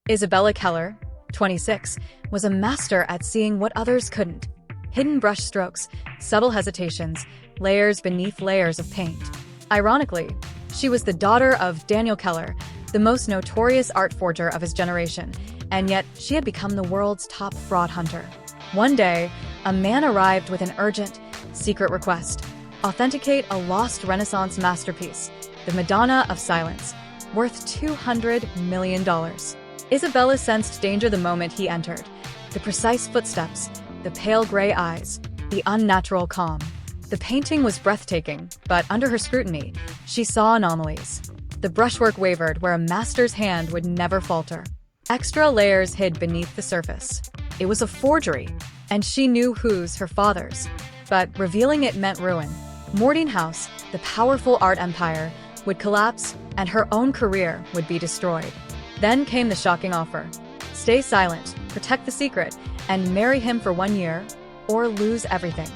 Isabella Keller, 26, was a master at seeing what others couldn't. Hidden brush strokes, subtle hesitations, layers beneath layers of paint. Ironically, she was the daughter of Daniel Keller, the most notorious art forger of his generation, and yet she had become the world's top fraud hunter. One day, a man arrived with an urgent, secret request: authenticate a lost Renaissance masterpiece, the Madonna of Silence, worth $200 million. Isabella sensed danger the moment he entered. The precise footsteps, the pale gray eyes, the unnatural calm. The painting was breathtaking, but under her scrutiny, she saw anomalies. The brushwork wavered where a master's hand would never falter. Extra layers hid beneath the surface. It was a forgery, and she knew whose, her father's. But revealing it meant ruin. Mortine House, the powerful art empire, would collapse, and her own career would be destroyed. Then came the shocking offer: stay silent, protect the secret, and marry him for 1 year, or lose everything.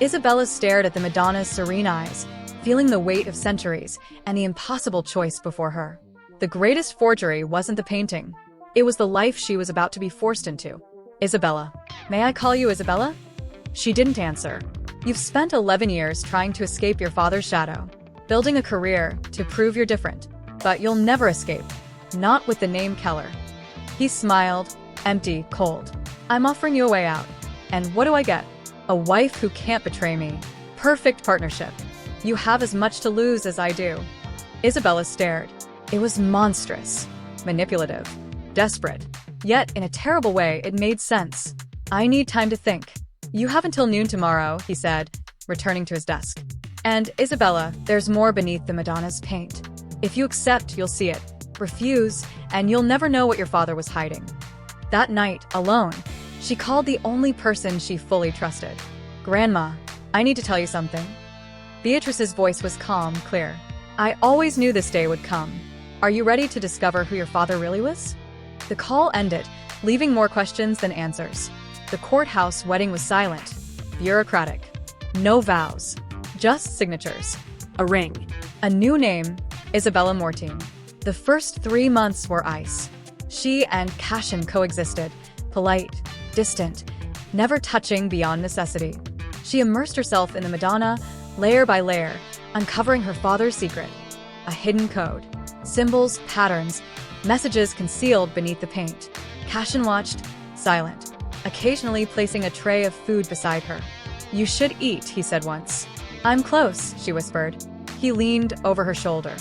Isabella stared at the Madonna's serene eyes, feeling the weight of centuries and the impossible choice before her. The greatest forgery wasn't the painting. It was the life she was about to be forced into. Isabella. May I call you Isabella? She didn't answer. You've spent 11 years trying to escape your father's shadow, building a career to prove you're different, but you'll never escape. Not with the name Keller. He smiled, empty, cold. I'm offering you a way out. And what do I get? A wife who can't betray me. Perfect partnership. You have as much to lose as I do. Isabella stared. It was monstrous, manipulative, desperate. Yet, in a terrible way, it made sense. I need time to think. You have until noon tomorrow, he said, returning to his desk. And, Isabella, there's more beneath the Madonna's paint. If you accept, you'll see it. Refuse, and you'll never know what your father was hiding. That night, alone, she called the only person she fully trusted. Grandma, I need to tell you something. Beatrice's voice was calm, clear. I always knew this day would come. Are you ready to discover who your father really was? The call ended, leaving more questions than answers. The courthouse wedding was silent, bureaucratic. No vows, just signatures. A ring. A new name, Isabella Mortine. The first 3 months were ice. She and Cashin coexisted, polite, distant, never touching beyond necessity. She immersed herself in the Madonna, layer by layer, uncovering her father's secret. A hidden code. Symbols, patterns, messages concealed beneath the paint. Cashin watched, silent, occasionally placing a tray of food beside her. You should eat, he said once. I'm close, she whispered. He leaned over her shoulder.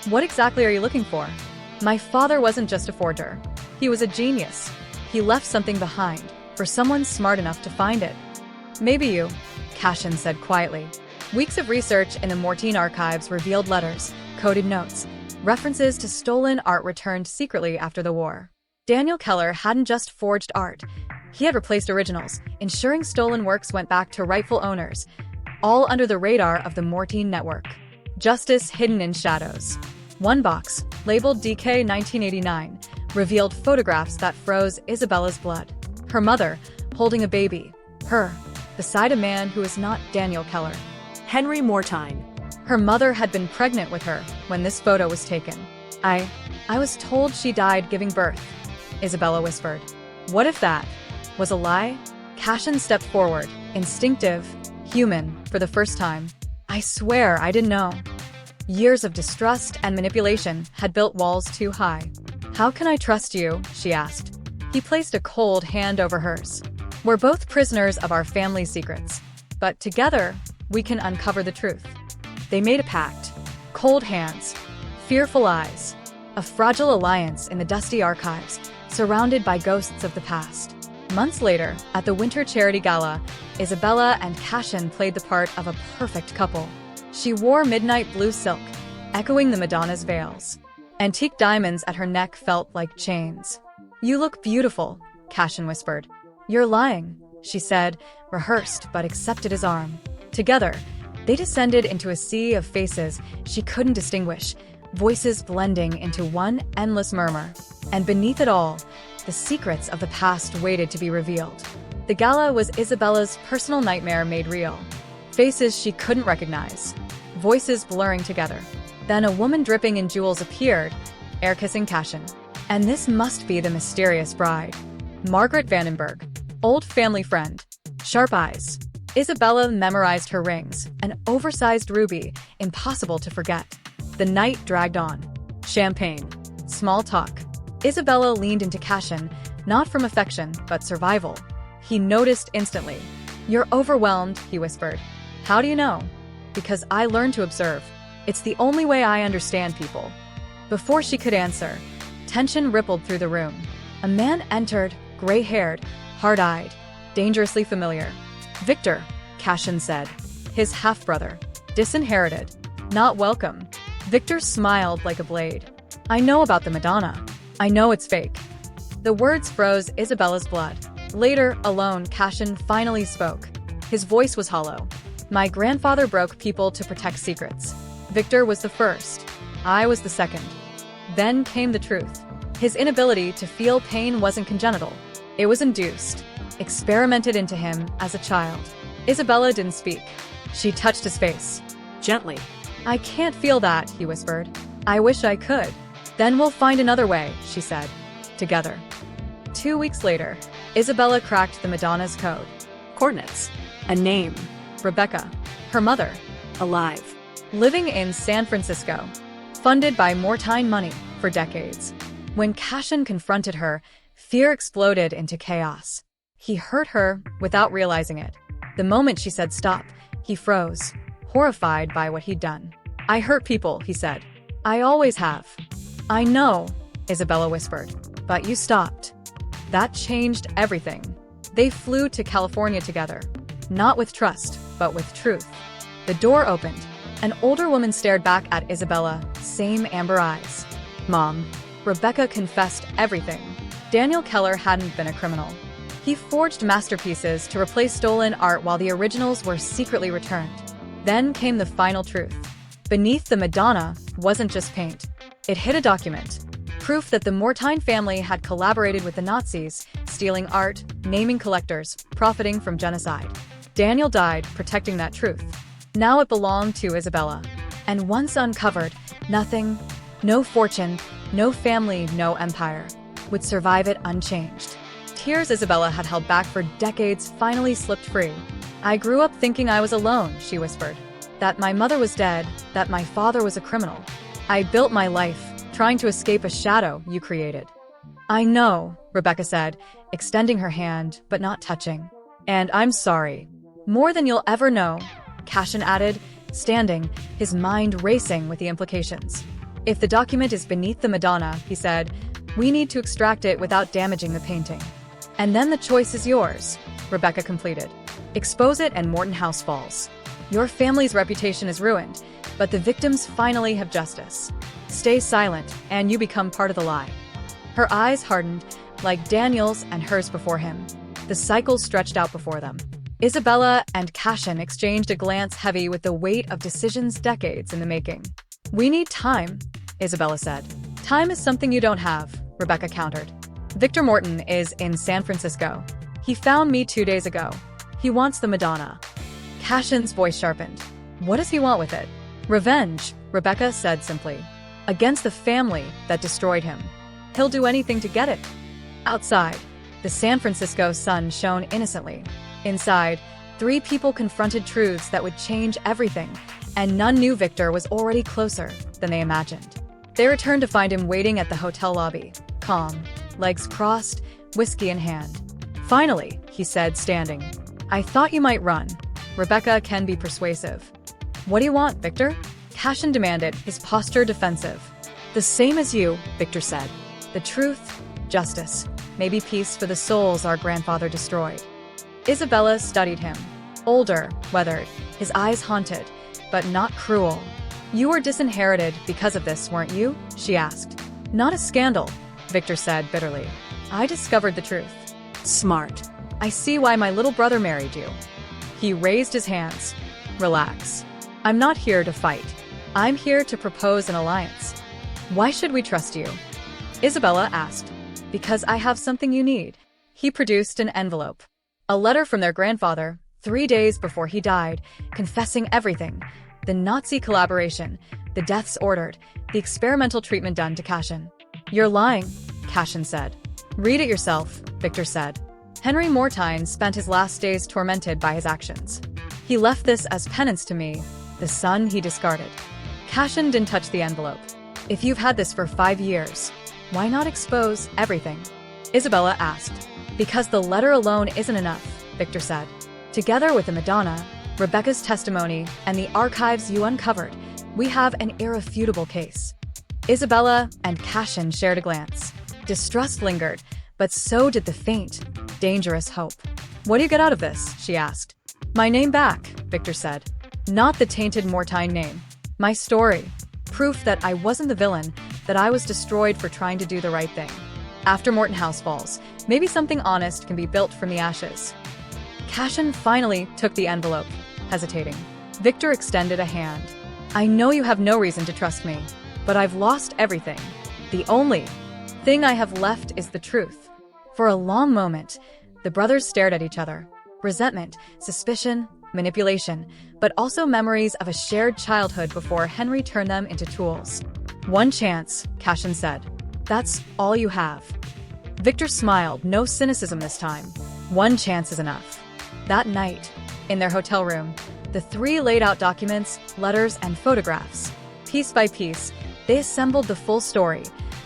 What exactly are you looking for? My father wasn't just a forger. He was a genius. He left something behind, for someone smart enough to find it. Maybe you, Cashin said quietly. Weeks of research in the Mortine archives revealed letters, coded notes, references to stolen art returned secretly after the war. Daniel Keller hadn't just forged art. He had replaced originals, ensuring stolen works went back to rightful owners, all under the radar of the Mortine network. Justice hidden in shadows. One box, labeled DK 1989, revealed photographs that froze Isabella's blood. Her mother, holding a baby. Her, beside a man who was not Daniel Keller. Henry Mortine. Her mother had been pregnant with her when this photo was taken. I was told she died giving birth, Isabella whispered. What if that was a lie? Cashin stepped forward, instinctive, human, for the first time. I swear I didn't know. Years of distrust and manipulation had built walls too high. How can I trust you? She asked. He placed a cold hand over hers. We're both prisoners of our family's secrets, but together, we can uncover the truth. They made a pact. Cold hands, fearful eyes, a fragile alliance in the dusty archives, surrounded by ghosts of the past. Months later, at the Winter Charity Gala, Isabella and Cashin played the part of a perfect couple. She wore midnight blue silk, echoing the Madonna's veils. Antique diamonds at her neck felt like chains. You look beautiful, Cashin whispered. You're lying, she said, rehearsed but accepted his arm. Together, they descended into a sea of faces she couldn't distinguish, voices blending into one endless murmur. And beneath it all, the secrets of the past waited to be revealed. The gala was Isabella's personal nightmare made real. Faces she couldn't recognize, voices blurring together. Then a woman dripping in jewels appeared, air-kissing Cashin. And this must be the mysterious bride. Margaret Vandenberg, old family friend, sharp eyes. Isabella memorized her rings, an oversized ruby, impossible to forget. The night dragged on. Champagne. Small talk. Isabella leaned into Cashin, not from affection, but survival. He noticed instantly. "You're overwhelmed," he whispered. "How do you know?" "Because I learned to observe. It's the only way I understand people." Before she could answer, tension rippled through the room. A man entered, gray-haired, hard-eyed, dangerously familiar. "Victor," Cashin said. His half-brother. Disinherited. Not welcome. Victor smiled like a blade. "I know about the Madonna. I know it's fake." The words froze Isabella's blood. Later, alone, Cashin finally spoke. His voice was hollow. "My grandfather broke people to protect secrets. Victor was the first. I was the second." Then came the truth. His inability to feel pain wasn't congenital. It was induced, experimented into him as a child. Isabella didn't speak. She touched his face. Gently. "I can't feel that," he whispered. "I wish I could." "Then we'll find another way," she said. Together. 2 weeks later, Isabella cracked the Madonna's code. Coordinates. A name. Rebecca, her mother, Alive. living in San Francisco, funded by Mortine money for decades. When Cashin confronted her, fear exploded into chaos. He hurt her without realizing it. The moment she said stop, he froze, horrified by what he'd done. "I hurt people," he said. "I always have." "I know," Isabella whispered, "but you stopped." That changed everything. They flew to California together, not with trust, but with truth. The door opened. An older woman stared back at Isabella, same amber eyes. "Mom." Rebecca confessed everything. Daniel Keller hadn't been a criminal. He forged masterpieces to replace stolen art while the originals were secretly returned. Then came the final truth. Beneath the Madonna wasn't just paint. It hid a document. Proof that the Mortine family had collaborated with the Nazis, stealing art, naming collectors, profiting from genocide. Daniel died protecting that truth. Now it belonged to Isabella. And once uncovered, nothing, no fortune, no family, no empire, would survive it unchanged. Tears Isabella had held back for decades finally slipped free. "I grew up thinking I was alone," she whispered. "That my mother was dead, that my father was a criminal. I built my life, trying to escape a shadow you created." "I know," Rebecca said, extending her hand, but not touching. "And I'm sorry." "More than you'll ever know," Cashin added, standing, his mind racing with the implications. "If the document is beneath the Madonna," he said, "we need to extract it without damaging the painting." "And then the choice is yours," Rebecca completed. "Expose it and Morton House falls. Your family's reputation is ruined, but the victims finally have justice. Stay silent, and you become part of the lie." Her eyes hardened, like Daniel's and hers before him. The cycle stretched out before them. Isabella and Cashin exchanged a glance heavy with the weight of decisions decades in the making. "We need time," Isabella said. "Time is something you don't have," Rebecca countered. "Victor Morton is in San Francisco. He found me 2 days ago. He wants the Madonna." Cashin's voice sharpened. "What does he want with it?" "Revenge," Rebecca said simply. "Against the family that destroyed him. He'll do anything to get it." Outside, the San Francisco sun shone innocently. Inside, 3 people confronted truths that would change everything, and none knew Victor was already closer than they imagined. They returned to find him waiting at the hotel lobby, calm, legs crossed, whiskey in hand. "Finally," he said, standing. "I thought you might run." Rebecca can be persuasive. "What do you want, Victor?" Cashin demanded, his posture defensive. "The same as you," Victor said. "The truth, justice, maybe peace for the souls our grandfather destroyed." Isabella studied him. Older, weathered, his eyes haunted, but not cruel. "You were disinherited because of this, weren't you?" she asked. "Not a scandal," Victor said bitterly. "I discovered the truth." "Smart. I see why my little brother married you." He raised his hands. "Relax. I'm not here to fight. I'm here to propose an alliance." "Why should we trust you?" Isabella asked. "Because I have something you need." He produced an envelope. A letter from their grandfather, 3 days before he died, confessing everything. The Nazi collaboration, the deaths ordered, the experimental treatment done to Cashin. "You're lying," Cashin said. Read it yourself, Victor said. Henry Mortine spent his last days tormented by his actions. He left this as penance to me, the son he discarded. Cashin didn't touch the envelope. If you've had this for 5 years, why not expose everything? Isabella asked. Because the letter alone isn't enough, Victor said. Together with the Madonna, Rebecca's testimony, and the archives you uncovered, we have an irrefutable case. Isabella and Cashin shared a glance. Distrust lingered, but so did the faint, dangerous hope. What do you get out of this? She asked. My name back, Victor said. Not the tainted Mortine name. My story. Proof that I wasn't the villain, that I was destroyed for trying to do the right thing. After Morton House falls, maybe something honest can be built from the ashes. Cashin finally took the envelope, hesitating. Victor extended a hand. I know you have no reason to trust me, but I've lost everything. The only thing I have left is the truth. For a long moment, the brothers stared at each other. Resentment, suspicion, manipulation, but also memories of a shared childhood before Henry turned them into tools. One chance, Cashin said. That's all you have. Victor smiled, no cynicism this time. One chance is enough. That night, in their hotel room, the three laid out documents, letters, and photographs. Piece by piece, they assembled the full story.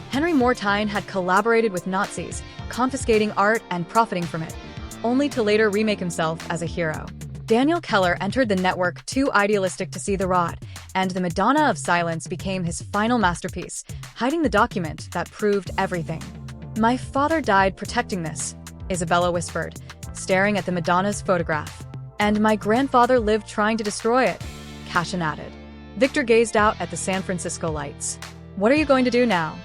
Henry Mortine had collaborated with Nazis, confiscating art and profiting from it, only to later remake himself as a hero. Daniel Keller entered the network too idealistic to see the rot, and the Madonna of Silence became his final masterpiece, hiding the document that proved everything. My father died protecting this, Isabella whispered, staring at the Madonna's photograph. And my grandfather lived trying to destroy it, Cashin added. Victor gazed out at the San Francisco lights. What are you going to do now?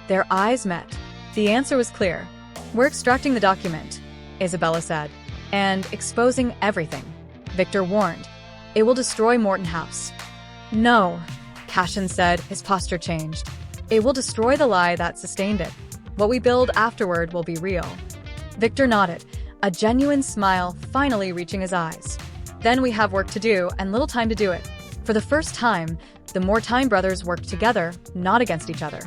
Their eyes met. The answer was clear. We're extracting the document, Isabella said, and exposing everything. Victor warned. It will destroy Morton House. No, Cashin said, his posture changed. It will destroy the lie that sustained it. What we build afterward will be real. Victor nodded, a genuine smile finally reaching his eyes. Then we have work to do and little time to do it. For the first time, the Mortine brothers worked together, not against each other.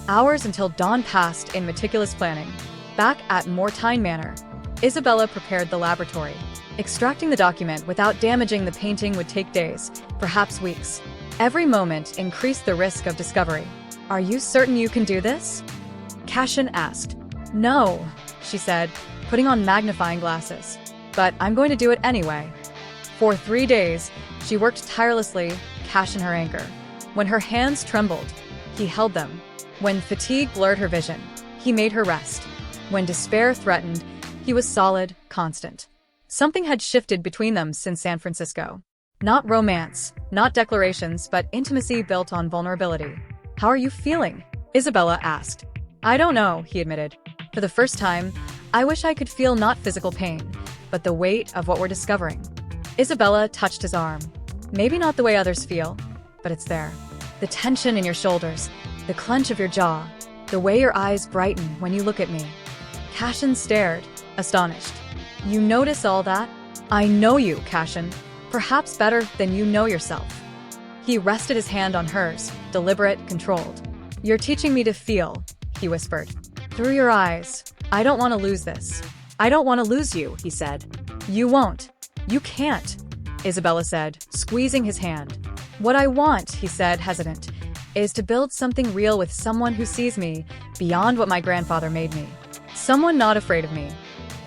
Hours until dawn passed in meticulous planning. Back at Mortine Manor, Isabella prepared the laboratory. Extracting the document without damaging the painting would take days, perhaps weeks. Every moment increased the risk of discovery. Are you certain you can do this? Cashin asked. No, she said, putting on magnifying glasses. But I'm going to do it anyway. For 3 days, she worked tirelessly, Cashin her anchor. When her hands trembled, he held them. When fatigue blurred her vision, he made her rest. When despair threatened, he was solid, constant. Something had shifted between them since San Francisco. Not romance, not declarations, but intimacy built on vulnerability. How are you feeling? Isabella asked. I don't know, he admitted. For the first time, I wish I could feel not physical pain, but the weight of what we're discovering. Isabella touched his arm. Maybe not the way others feel, but it's there. The tension in your shoulders, the clench of your jaw, the way your eyes brighten when you look at me. Cashin stared, astonished. You notice all that? I know you, Cashin. Perhaps better than you know yourself. He rested his hand on hers, deliberate, controlled. You're teaching me to feel, he whispered. Through your eyes. I don't want to lose this. I don't want to lose you, he said. You won't. You can't, Isabella said, squeezing his hand. What I want, he said, hesitant, is to build something real with someone who sees me beyond what my grandfather made me. Someone not afraid of me.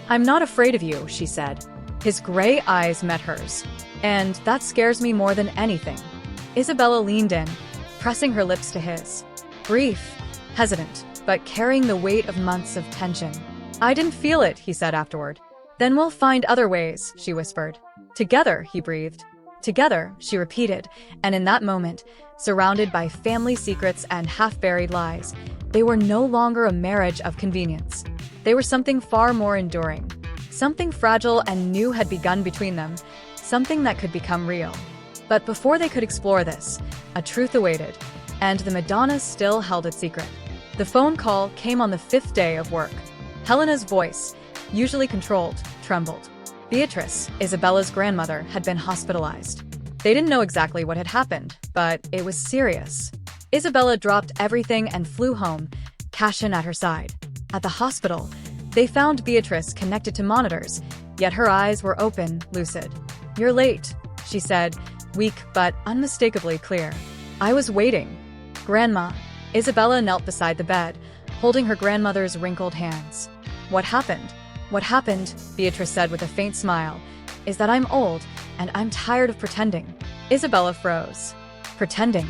I'm not afraid of you, she said. His gray eyes met hers. And that scares me more than anything. Isabella leaned in, pressing her lips to his. Brief, hesitant, but carrying the weight of months of tension. I didn't feel it, he said afterward. Then we'll find other ways, she whispered. Together, he breathed. Together, she repeated, and in that moment, surrounded by family secrets and half-buried lies, they were no longer a marriage of convenience. They were something far more enduring. Something fragile and new had begun between them, something that could become real. But before they could explore this, a truth awaited, and the Madonna still held it secret. The phone call came on the 5th day of work. Helena's voice, usually controlled, trembled. Beatrice, Isabella's grandmother, had been hospitalized. They didn't know exactly what had happened, but it was serious. Isabella dropped everything and flew home, Cashin at her side. At the hospital, they found Beatrice connected to monitors, yet her eyes were open, lucid. "You're late," she said, weak but unmistakably clear. "I was waiting." "Grandma." Isabella knelt beside the bed, holding her grandmother's wrinkled hands. "What happened?" "What happened," Beatrice said with a faint smile, "is that I'm old, and I'm tired of pretending." Isabella froze. "Pretending?"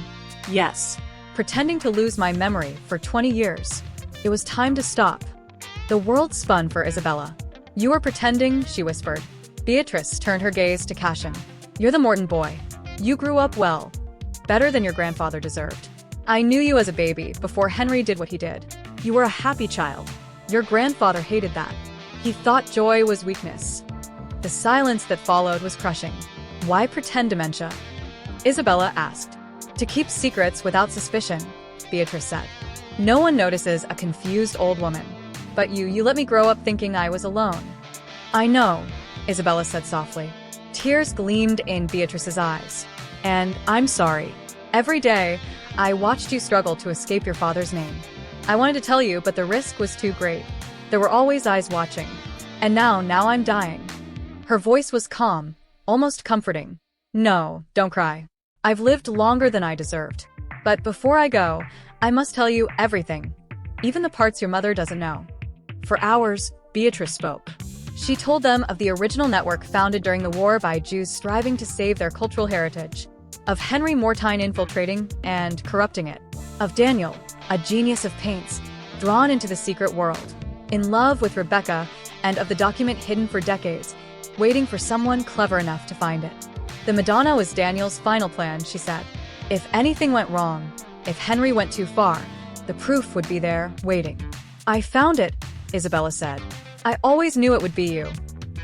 Yes. "Pretending to lose my memory for 20 years. It was time to stop." The world spun for Isabella. "You were pretending," she whispered. Beatrice turned her gaze to Cashin. "You're the Morton boy. You grew up well. Better than your grandfather deserved. I knew you as a baby before Henry did what he did. You were a happy child. Your grandfather hated that. He thought joy was weakness." The silence that followed was crushing. "Why pretend dementia?" Isabella asked. "To keep secrets without suspicion," Beatrice said. "No one notices a confused old woman. But you let me grow up thinking I was alone." "I know," Isabella said softly. Tears gleamed in Beatrice's eyes. "And I'm sorry. Every day, I watched you struggle to escape your father's name. I wanted to tell you, but the risk was too great. There were always eyes watching. And now I'm dying." Her voice was calm, almost comforting. "No, don't cry. I've lived longer than I deserved. But before I go, I must tell you everything, even the parts your mother doesn't know." For hours, Beatrice spoke. She told them of the original network founded during the war by Jews striving to save their cultural heritage, of Henry Mortine infiltrating and corrupting it, of Daniel, a genius of paints, drawn into the secret world, in love with Rebecca, and of the document hidden for decades, waiting for someone clever enough to find it. The Madonna was Daniel's final plan, she said. If anything went wrong, if Henry went too far, the proof would be there, waiting. "I found it," Isabella said. "I always knew it would be you."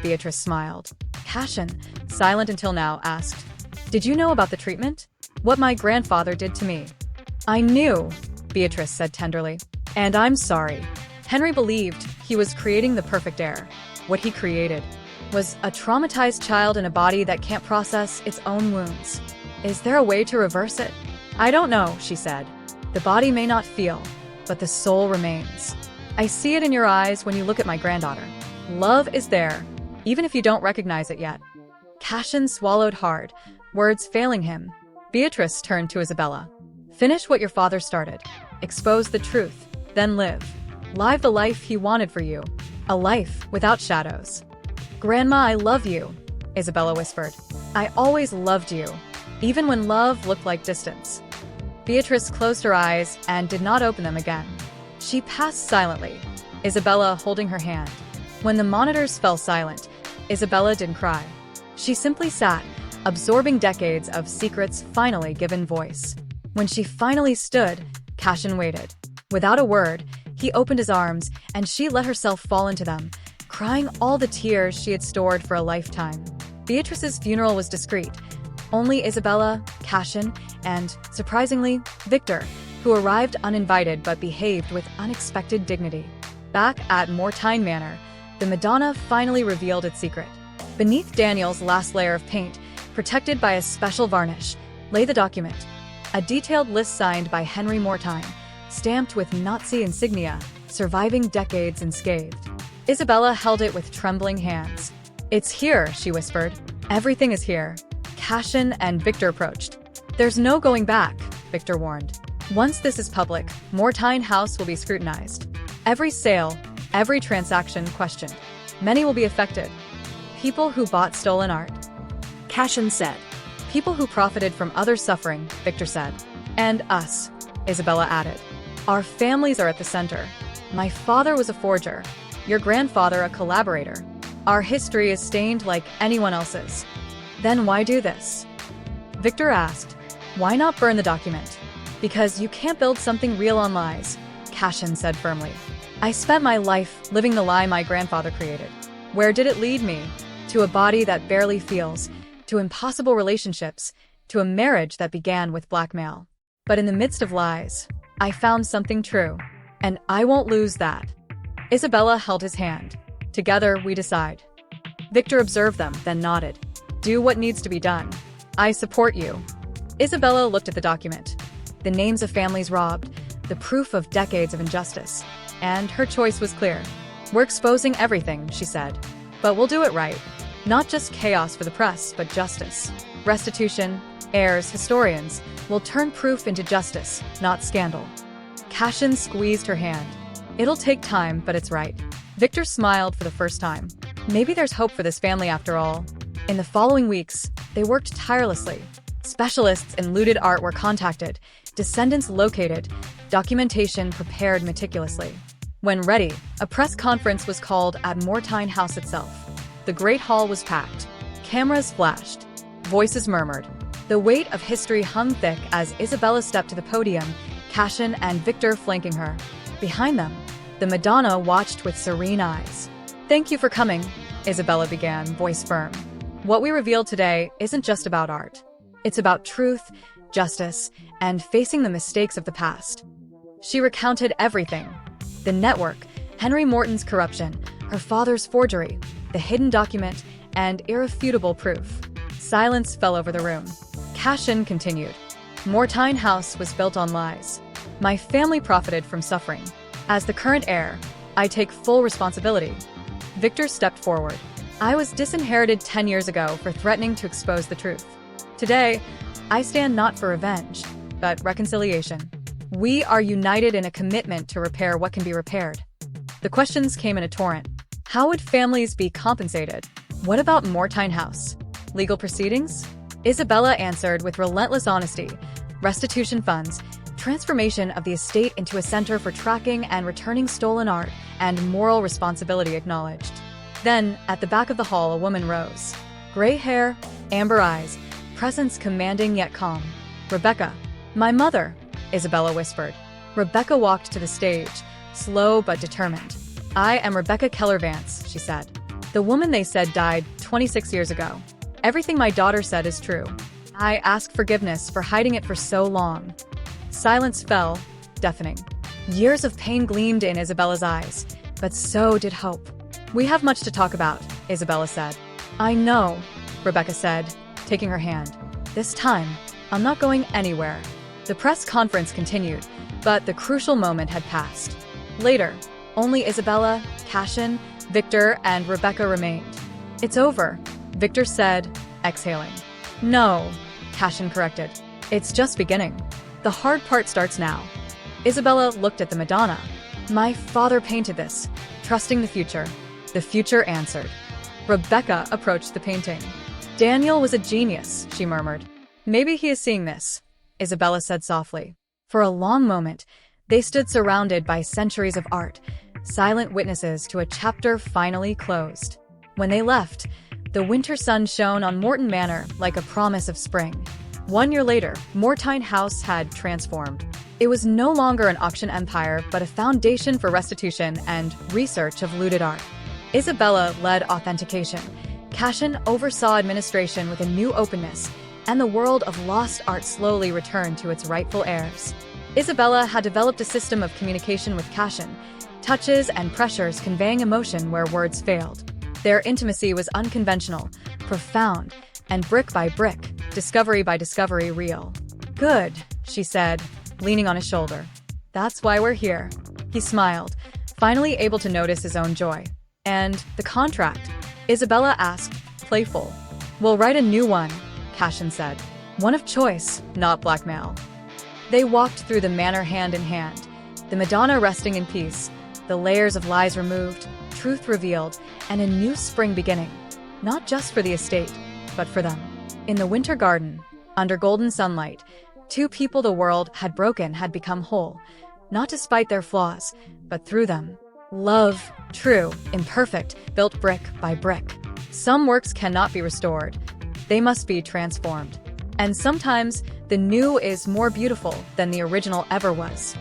Beatrice smiled. Cashin, silent until now, asked, "Did you know about the treatment? What my grandfather did to me?" "I knew," Beatrice said tenderly. "And I'm sorry." Henry believed he was creating the perfect heir. What he created was a traumatized child in a body that can't process its own wounds. "Is there a way to reverse it?" "I don't know," she said. "The body may not feel, but the soul remains. I see it in your eyes when you look at my granddaughter. Love is there, even if you don't recognize it yet." Cashin swallowed hard, words failing him. Beatrice turned to Isabella. "Finish what your father started. Expose the truth, then live. Live the life he wanted for you. A life without shadows." "Grandma, I love you," Isabella whispered. "I always loved you, even when love looked like distance." Beatrice closed her eyes and did not open them again. She passed silently, Isabella holding her hand. When the monitors fell silent, Isabella didn't cry. She simply sat, absorbing decades of secrets finally given voice. When she finally stood, Cashin waited. Without a word, he opened his arms, and she let herself fall into them, crying all the tears she had stored for a lifetime. Beatrice's funeral was discreet. Only Isabella, Cashin, and, surprisingly, Victor, who arrived uninvited but behaved with unexpected dignity. Back at Mortine Manor, the Madonna finally revealed its secret. Beneath Daniel's last layer of paint, protected by a special varnish, lay the document. A detailed list signed by Henry Mortine, stamped with Nazi insignia, surviving decades unscathed. Isabella held it with trembling hands. "It's here," she whispered. "Everything is here." Cashin and Victor approached. "There's no going back," Victor warned. "Once this is public, Mortine House will be scrutinized. Every sale, every transaction questioned. Many will be affected. People who bought stolen art," Cashin said. "People who profited from others' suffering," Victor said. "And us," Isabella added. "Our families are at the center. My father was a forger. Your grandfather a collaborator. Our history is stained like anyone else's." "Then why do this?" Victor asked. "Why not burn the document?" "Because you can't build something real on lies," Cashin said firmly. "I spent my life living the lie my grandfather created. Where did it lead me? To a body that barely feels, to impossible relationships, to a marriage that began with blackmail. But in the midst of lies, I found something true. And I won't lose that." Isabella held his hand. "Together, we decide." Victor observed them, then nodded. "Do what needs to be done. I support you." Isabella looked at the document. The names of families robbed, the proof of decades of injustice. And her choice was clear. "We're exposing everything," she said. "But we'll do it right. Not just chaos for the press, but justice. Restitution, heirs, historians will turn proof into justice, not scandal." Cashin squeezed her hand. "It'll take time, but it's right." Victor smiled for the first time. Maybe there's hope for this family after all. In the following weeks, they worked tirelessly. Specialists in looted art were contacted, descendants located, documentation prepared meticulously. When ready, a press conference was called at Mortine House itself. The Great Hall was packed. Cameras flashed. Voices murmured. The weight of history hung thick as Isabella stepped to the podium, Cashin and Victor flanking her. Behind them, the Madonna watched with serene eyes. "Thank you for coming," Isabella began, voice firm. "What we revealed today isn't just about art. It's about truth, justice, and facing the mistakes of the past." She recounted everything. The network, Henry Morton's corruption, her father's forgery, the hidden document, and irrefutable proof. Silence fell over the room. Cashin continued. "Mortine House was built on lies. My family profited from suffering. As the current heir, I take full responsibility." Victor stepped forward. "I was disinherited 10 years ago for threatening to expose the truth. Today, I stand not for revenge, but reconciliation. We are united in a commitment to repair what can be repaired." The questions came in a torrent. How would families be compensated? What about Mortine House? Legal proceedings? Isabella answered with relentless honesty. Restitution funds, transformation of the estate into a center for tracking and returning stolen art, and moral responsibility acknowledged. Then, at the back of the hall, a woman rose. Gray hair, amber eyes, presence commanding yet calm. "Rebecca." "My mother," Isabella whispered. Rebecca walked to the stage, slow but determined. "I am Rebecca Keller-Vance," she said. "The woman they said died 26 years ago. Everything my daughter said is true. I ask forgiveness for hiding it for so long." Silence fell, deafening. Years of pain gleamed in Isabella's eyes, but so did hope. "We have much to talk about," Isabella said. "I know," Rebecca said, taking her hand. "This time, I'm not going anywhere." The press conference continued, but the crucial moment had passed. Later, only Isabella, Cashin, Victor, and Rebecca remained. "It's over," Victor said, exhaling. "No," Cashin corrected. "It's just beginning. The hard part starts now." Isabella looked at the Madonna. "My father painted this, trusting the future." The future answered. Rebecca approached the painting. "Daniel was a genius," she murmured. "Maybe he is seeing this," Isabella said softly. For a long moment, they stood surrounded by centuries of art, silent witnesses to a chapter finally closed. When they left, the winter sun shone on Morton Manor like a promise of spring. 1 year later, Mortine House had transformed. It was no longer an auction empire, but a foundation for restitution and research of looted art. Isabella led authentication. Cashin oversaw administration with a new openness, and the world of lost art slowly returned to its rightful heirs. Isabella had developed a system of communication with Cashin, touches and pressures conveying emotion where words failed. Their intimacy was unconventional, profound, and brick by brick, discovery by discovery, real. "Good," she said, leaning on his shoulder. "That's why we're here." He smiled, finally able to notice his own joy. "And the contract?" Isabella asked, playful. "We'll write a new one," Cashin said. "One of choice, not blackmail." They walked through the manor hand in hand, the Madonna resting in peace, the layers of lies removed, truth revealed, and a new spring beginning. Not just for the estate, but for them. In the winter garden, under golden sunlight, two people the world had broken had become whole, not despite their flaws, but through them. Love, true, imperfect, built brick by brick. Some works cannot be restored. They must be transformed. And sometimes, the new is more beautiful than the original ever was.